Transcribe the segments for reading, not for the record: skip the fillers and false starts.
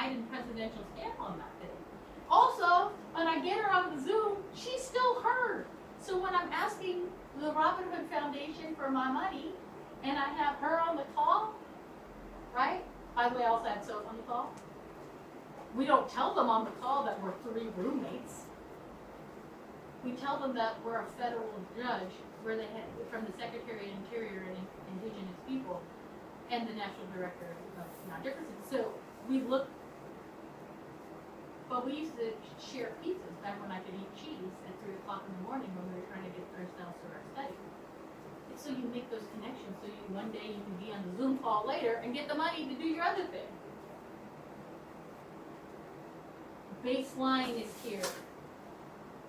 Biden presidential stamp on that thing. Also, when I get her on the Zoom, she's still her. So when I'm asking the Robin Hood Foundation for my money, and I have her on the call, right? By the way, I also had Soph on the call. We don't tell them on the call that we're 3 roommates. We tell them that we're a federal judge, where they had from the Secretary of Interior and Indigenous People, and the National Director of Non-Differences. So we look, but we used to share pizzas back when I could eat cheese at 3 o'clock in the morning when we were trying to get ourselves to our study. And so you make those connections, so one day you can be on the Zoom call later and get the money to do your other thing. Baseline is here.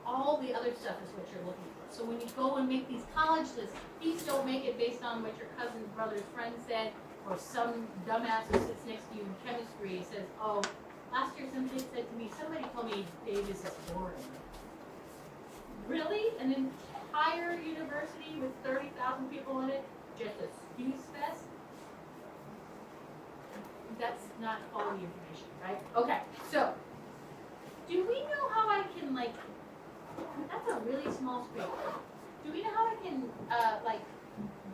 All the other stuff is what you're looking for. So when you go and make these college lists, please don't make it based on what your cousin's brother's friend said, or some dumbass who sits next to you in chemistry says, oh, last year somebody said to me, somebody told me Davis is boring. Really? An entire university with 30,000 people in it, just a excuse fest? That's not quality information, right? Okay, so, do we know how I can, like, that's a really small screen. Do we know how I can,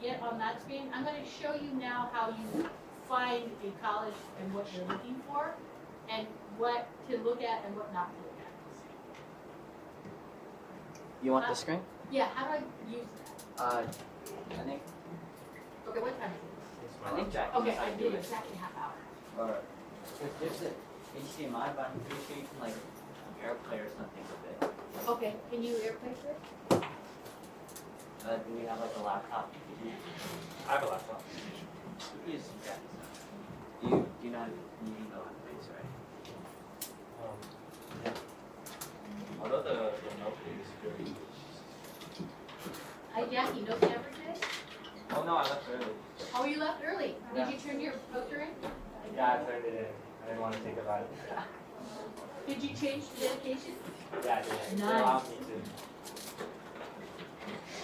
get on that screen? I'm going to show you now how you find a college and what you're looking for, and what to look at and what not to look at. You want the screen? Yeah, how do I use that? I think. Okay, what time is I think Jack. it? Okay, I do exactly half hour. Or if there's a HDMI, but I'm pretty sure you can like AirPlay or something with it. Okay, can you AirPlay for it? Do we have like a laptop? I have a laptop. Use Jack's. You do not need no interface, right? Although the note is very. Hi Jackie, no camera today? Oh no, I left early. Oh, you left early. Yeah. Did you turn your poster in? Yeah, I turned it in. I didn't want to think about it. Did you change the dedication? Yeah, I did. They Nice. allowed me to.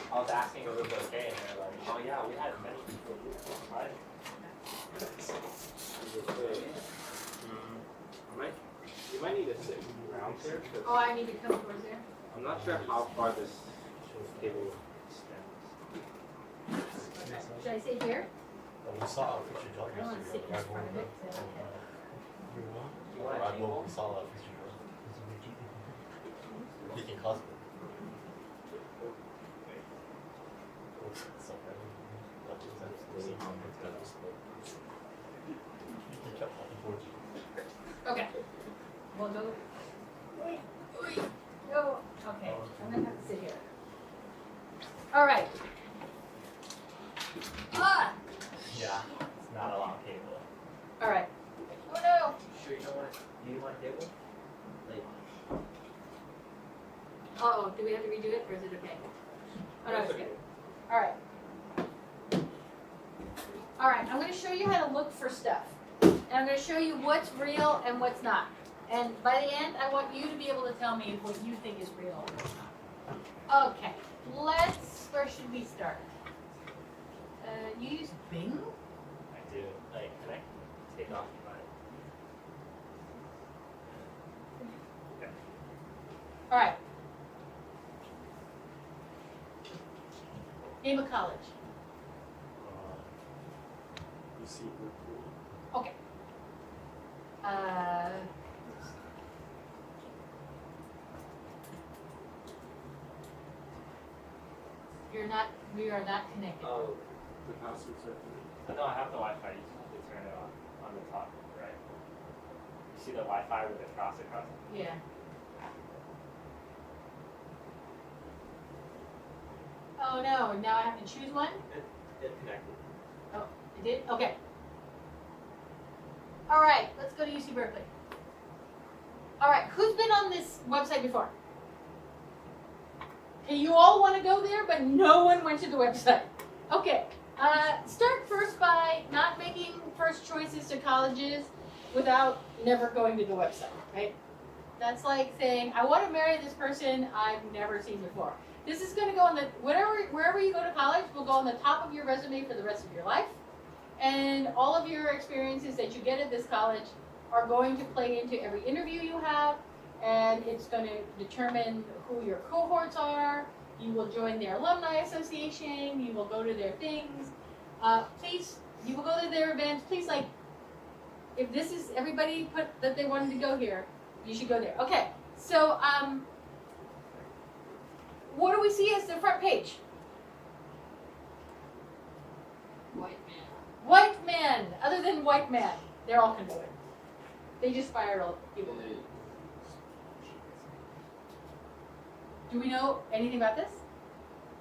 I was asking if it was okay, and they're like, oh yeah, we had many people do it. Right? You might need to sit around here. Oh, I need to come towards there. I'm not sure how far this table extends. Should I sit here? We saw a picture job I don't want to sit in yesterday. front of it. So You want a table? We saw a picture job. You can cosplay. okay. We'll go. Go. Okay. I'm gonna have to sit here. All right. Ah. Yeah, it's not a long table. All right. Oh no. Sure, you don't want. Do you want a table? Like. Uh-oh, do we have to redo it, or is it okay? Oh, no, it's good. All right. All right, I'm going to show you how to look for stuff. And I'm going to show you what's real and what's not. And by the end, I want you to be able to tell me what you think is real and what's not. Okay, where should we start? You use Bing? I do. Like, can I take off my... Okay. All right. Name a college. Okay. We are not connected. Oh, the password set. No, I have the Wi-Fi. You just have to turn it on the top, right? You see the Wi-Fi with the cross across it? Yeah. Oh no, now I have to choose one? It connected. Oh, it did? Okay. All right, let's go to UC Berkeley. All right, who's been on this website before? Okay, you all want to go there, but no one went to the website. Okay, start first by not making first choices to colleges without never going to the website, right? That's like saying, I want to marry this person I've never seen before. This is going to go on the, wherever you go to college will go on the top of your resume for the rest of your life. And all of your experiences that you get at this college are going to play into every interview you have, and it's going to determine who your cohorts are. You will join their alumni association. You will go to their things. Please, you will go to their events. Please, like, if this is everybody put that they wanted to go here, you should go there. Okay, so what do we see as the front page? White man. White man. Other than white man, they're all can do it. They just fired all the people. Do we know anything about this?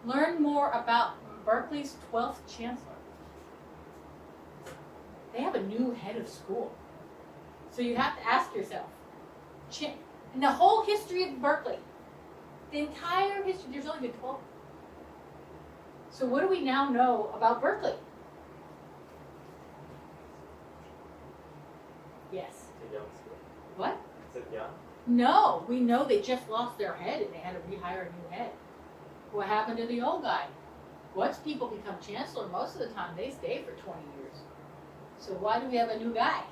Learn more about Berkeley's 12th chancellor. They have a new head of school. So you have to ask yourself, in the whole history of Berkeley, the entire history, there's only been 12. So what do we now know about Berkeley? Yes. It's a young school. What? It's a young. No, we know they just lost their head and they had to rehire a new head. What happened to the old guy? Once people become chancellor, most of the time they stay for 20 years. So why do we have a new guy?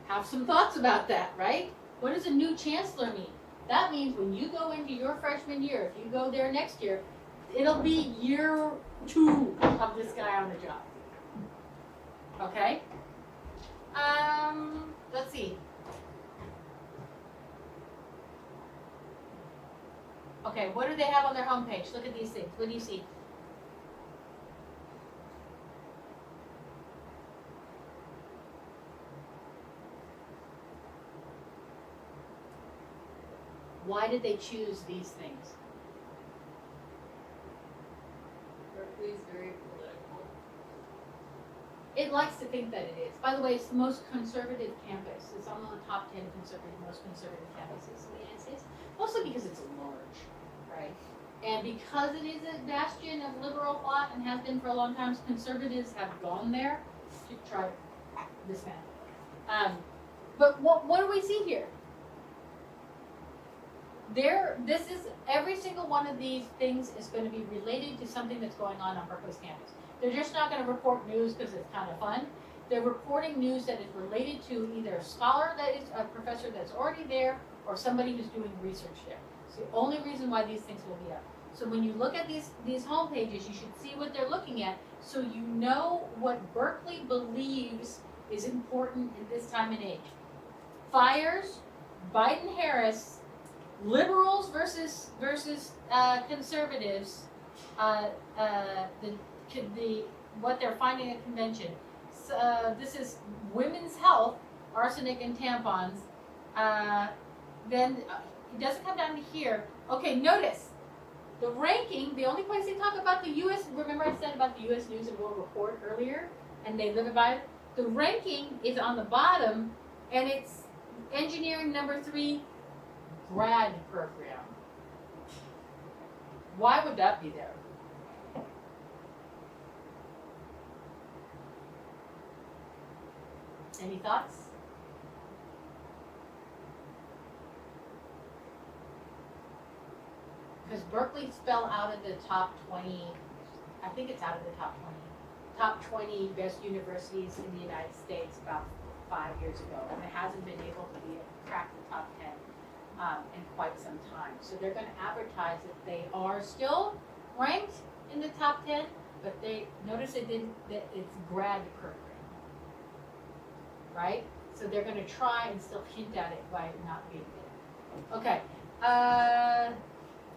Have some thoughts about that, right? What does a new chancellor mean? That means when you go into your freshman year, if you go there next year, it'll be year 2 of this guy on the job. Okay? Let's see. Okay, what do they have on their homepage? Look at these things. What do you see? Why did they choose these things? Berkeley's very political. It likes to think that it is. By the way, it's the most conservative campus. It's on the top 10 most conservative campuses in the United States. Mostly because it's large, right? And because it is a bastion of liberal thought and has been for a long time, conservatives have gone there to try to dismantle. But what do we see here? This is, every single one of these things is going to be related to something that's going on Berkeley's campus. They're just not going to report news because it's kind of fun. They're reporting news that is related to either a scholar that is a professor that's already there or somebody who's doing research there. It's the only reason why these things will be up. So when you look at these homepages, you should see what they're looking at so you know what Berkeley believes is important in this time and age. Fires, Biden-Harris, liberals versus conservatives, what they're finding at convention. This is women's health, arsenic and tampons. Then it doesn't come down to here. Okay, notice the ranking. The only place they talk about the U.S. Remember I said about the U.S. News and World Report earlier, and they live by it. The ranking is on the bottom, and it's engineering number 3. Grad program. Why would that be there? Any thoughts? Because Berkeley fell out of the top 20, I think it's out of the top 20 best universities in the United States about 5 years ago, and it hasn't been able to crack the top 10. In quite some time. So they're going to advertise that they are still ranked in the top 10, but they notice that it's grad program, right? So they're going to try and still hint at it by not being there. Okay.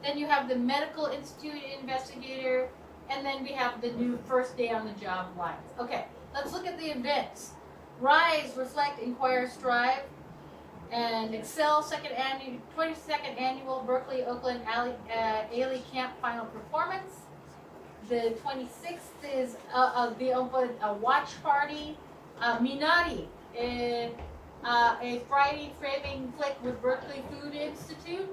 Then you have the Medical Institute investigator, and then we have the new first day on the job lines. Okay, let's look at the events. Rise, Reflect, Inquire, Strive. And Excel 22nd annual Berkeley Oakland Ailey Camp final performance. The 26th is a watch party. Minati, a Friday framing flick with Berkeley Food Institute.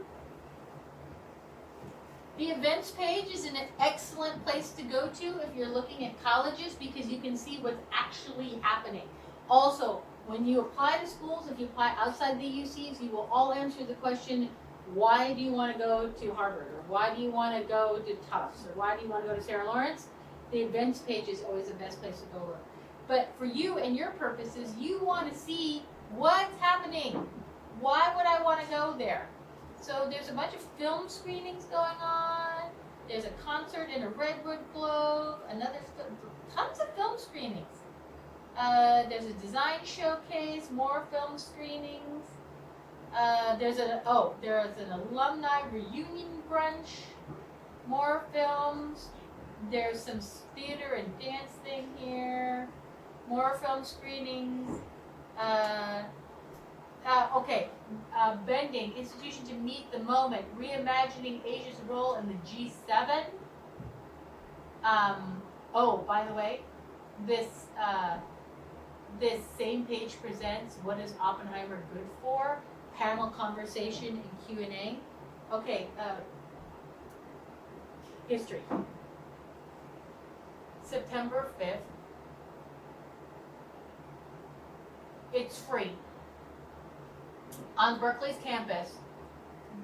The events page is an excellent place to go to if you're looking at colleges because you can see what's actually happening. Also, when you apply to schools, if you apply outside the UCs, you will all answer the question, why do you want to go to Harvard? Or why do you want to go to Tufts? Or why do you want to go to Sarah Lawrence? The events page is always the best place to go look. But for you and your purposes, you want to see what's happening. Why would I want to go there? So there's a bunch of film screenings going on. There's a concert in a Redwood Globe. Tons of film screenings. There's a design showcase. More film screenings. There's an alumni reunion brunch. More films. There's some theater and dance thing here. More film screenings. Bending, institution to meet the moment, reimagining Asia's role in the G7. By the way, this same page presents what is Oppenheimer good for? Panel conversation and Q&A. Okay, history. September 5th. It's free. On Berkeley's campus,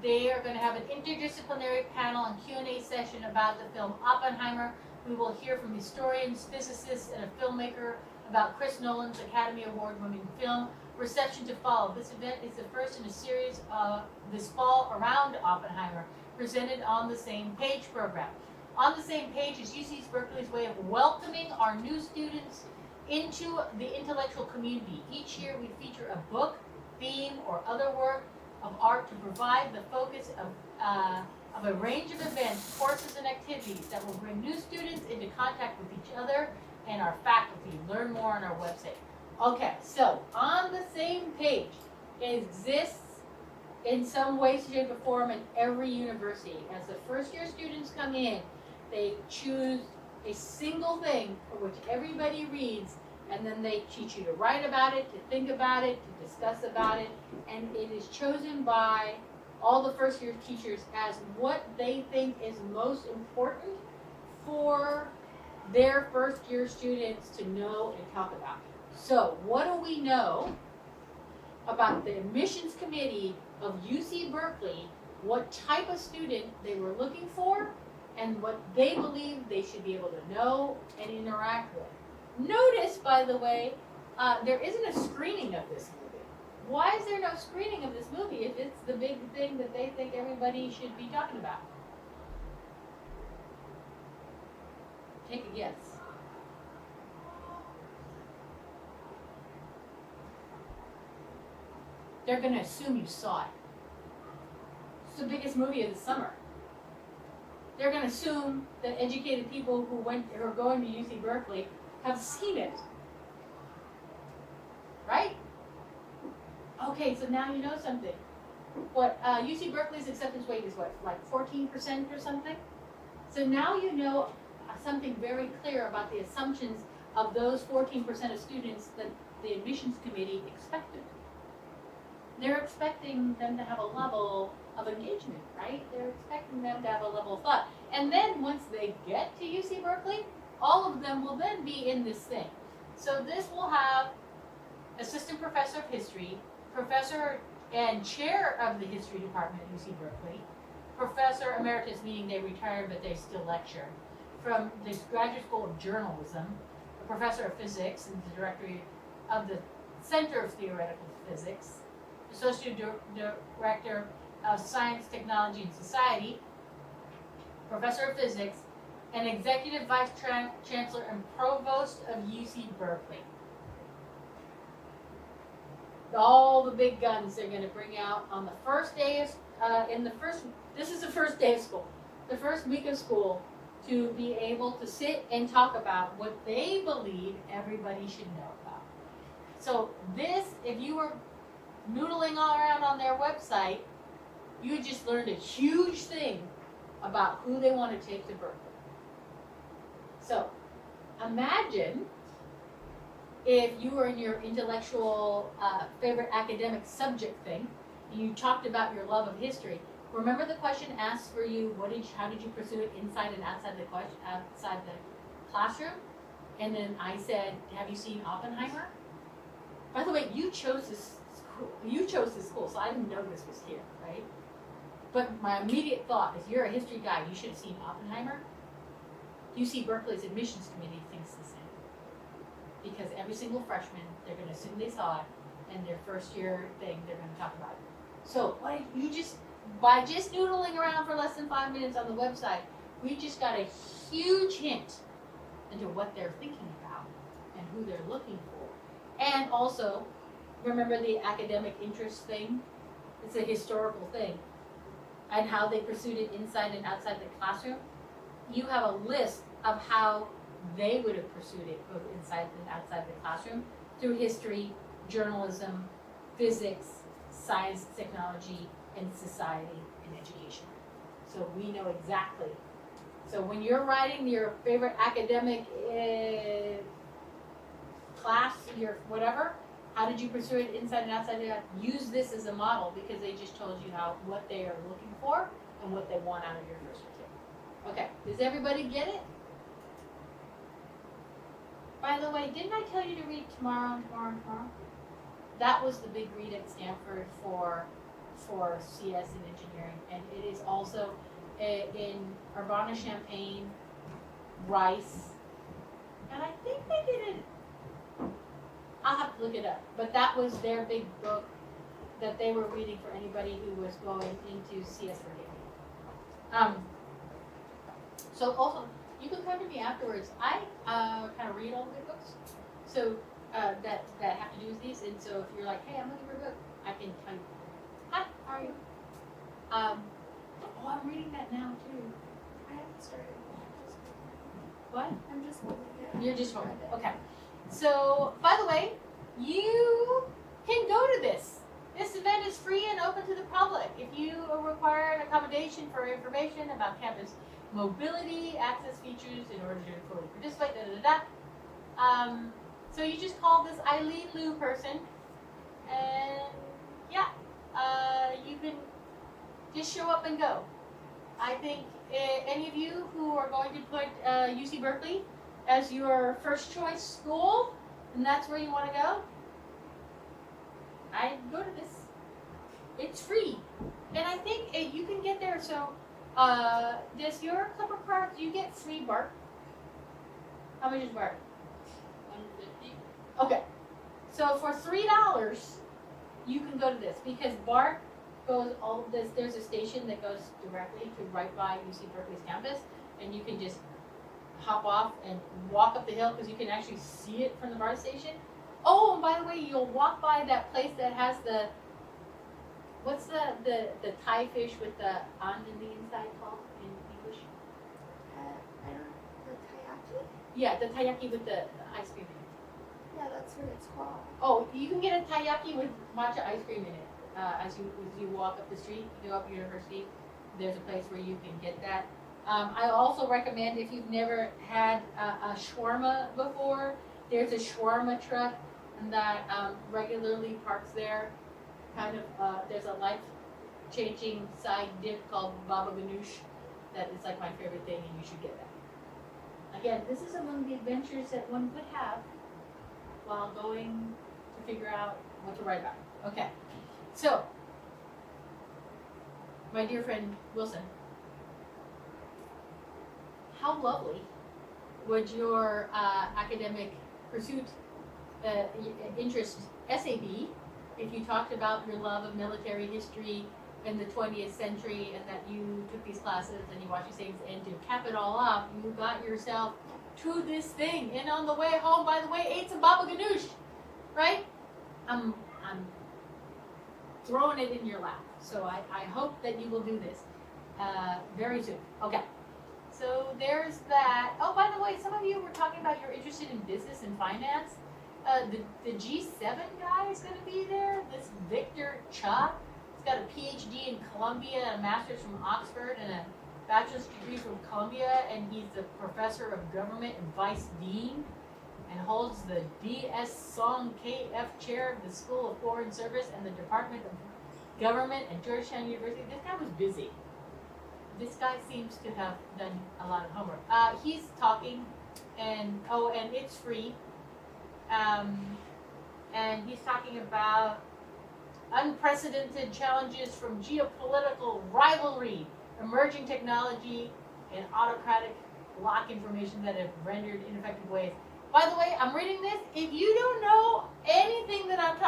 they are going to have an interdisciplinary panel and Q&A session about the film Oppenheimer. We will hear from historians, physicists, and a filmmaker about Chris Nolan's Academy Award-winning film. Reception to follow. This event is the first in a series this fall around Oppenheimer, presented on the Same Page program. On the Same Page is UC Berkeley's way of welcoming our new students into the intellectual community. Each year we feature a book, theme, or other work of art to provide the focus of a range of events, courses, and activities that will bring new students into contact with each other and our faculty. Learn more on our website. Okay, so on the Same Page exists in some way, shape, or form in every university. As the first year students come in, they choose a single thing for which everybody reads, and then they teach you to write about it, to think about it, to discuss about it, and it is chosen by all the first year teachers as what they think is most important for their first year students to know and talk about. So what do we know about the admissions committee of UC Berkeley, what type of student they were looking for, and what they believe they should be able to know and interact with? Notice, by the way, there isn't a screening of this movie. Why is there no screening of this movie if it's the big thing that they think everybody should be talking about? Take a guess. They're going to assume you saw it. It's the biggest movie of the summer. They're going to assume that educated people who are going to UC Berkeley have seen it. Right? Okay, so now you know something. What UC Berkeley's acceptance rate is what, like 14% or something? So now you know something very clear about the assumptions of those 14% of students that the admissions committee expected. They're expecting them to have a level of engagement, right? They're expecting them to have a level of thought. And then once they get to UC Berkeley, all of them will then be in this thing. So this will have assistant professor of history, professor and chair of the history department at UC Berkeley, professor emeritus, meaning they retired but they still lecture, from the Graduate School of Journalism, a professor of physics and the director of the Center of Theoretical Physics, associate director of Science, Technology, and Society, professor of physics, and executive vice chancellor and provost of UC Berkeley. All the big guns they're going to bring out on the first day of, this is the first day of school, the first week of school, to be able to sit and talk about what they believe everybody should know about. So this, if you were noodling all around on their website, you just learned a huge thing about who they want to take to Berkeley. So imagine if you were in your intellectual favorite academic subject thing, and you talked about your love of history. Remember the question asked for you, how did you pursue it inside and outside the classroom? And then I said, have you seen Oppenheimer? By the way, you chose this school, so I didn't know this was here, right? But my immediate thought is, you're a history guy, you should have seen Oppenheimer. UC Berkeley's admissions committee thinks the same. because every single freshman, they're gonna assume they saw it, and their first year thing, they're gonna talk about it. So why you just, by just noodling around for less than 5 minutes on the website, we just got a huge hint into what they're thinking about and who they're looking for. And also, remember the academic interest thing? It's a historical thing. And how they pursued it inside and outside the classroom. You have a list of how they would have pursued it both inside and outside the classroom through history, journalism, physics, science, technology, and society and education. So we know exactly. So when you're writing your favorite academic class, your whatever, how did you pursue it inside and outside? Use this as a model because they just told you what they are looking for and what they want out of your first kid. Okay, does everybody get it? By the way, didn't I tell you to read tomorrow? That was the big read at Stanford for CS and engineering, and it is also in Urbana-Champaign, Rice, and I think they did it. I'll have to look it up, but that was their big book that they were reading for anybody who was going into CS for gaming. So also, you can come to me afterwards. I kind of read all the good books, so that have to do with these. And so if you're like, hey, I'm looking for a book, I can tell you. Hi, how are you? Oh, I'm reading that now too. I haven't started. What? I'm just holding it. You're just holding it. Okay. So, by the way, you can go to this. This event is free and open to the public. If you require an accommodation for information about campus mobility, access features in order to fully participate, so you just call this Eileen Lou person, and yeah, you can just show up and go. I think any of you who are going to put UC Berkeley as your first choice school, and that's where you want to go, I'd go to this. It's free. And I think you can get there, so does your Clipper card, do you get free BART? How much is BART? $150. Okay. So for $3, you can go to this, because BART goes all this, there's a station that goes directly to right by UC Berkeley's campus, and you can just hop off and walk up the hill because you can actually see it from the BART station. Oh, and by the way, you'll walk by that place that has the, what's the Thai fish with the on in the inside called in English? I don't know. The taiyaki? Yeah, the taiyaki with the ice cream in it. Yeah, that's what it's called. Oh, you can get a taiyaki with matcha ice cream in it. As you walk up the street, you go up University, there's a place where you can get that. I also recommend, if you've never had a shawarma before, there's a shawarma truck that regularly parks there. Kind of, there's a life-changing side dip called baba ganoush that is like my favorite thing, and you should get that. Again, this is among the adventures that one could have while going to figure out what to write about. Okay, so, my dear friend Wilson, how lovely would your academic pursuit interest essay be if you talked about your love of military history in the 20th century, and that you took these classes and you watched these things, and to cap it all off, you got yourself to this thing, and on the way home, by the way, ate some baba ganoush, right? I'm throwing it in your lap. So I hope that you will do this very soon. Okay. So there's that. Oh, by the way, some of you were talking about you're interested in business and finance. The G7 guy is going to be there. This Victor Cha. He's got a PhD in Columbia, a master's from Oxford, and a bachelor's degree from Columbia, and he's the professor of government and vice dean, and holds the D.S. Song KF chair of the School of Foreign Service and the Department of Government at Georgetown University. This guy was busy. This guy seems to have done a lot of homework. He's talking, and it's free. And he's talking about unprecedented challenges from geopolitical rivalry, emerging technology, and autocratic block information that have rendered ineffective ways. By the way, I'm reading this. If you don't know anything that I'm talking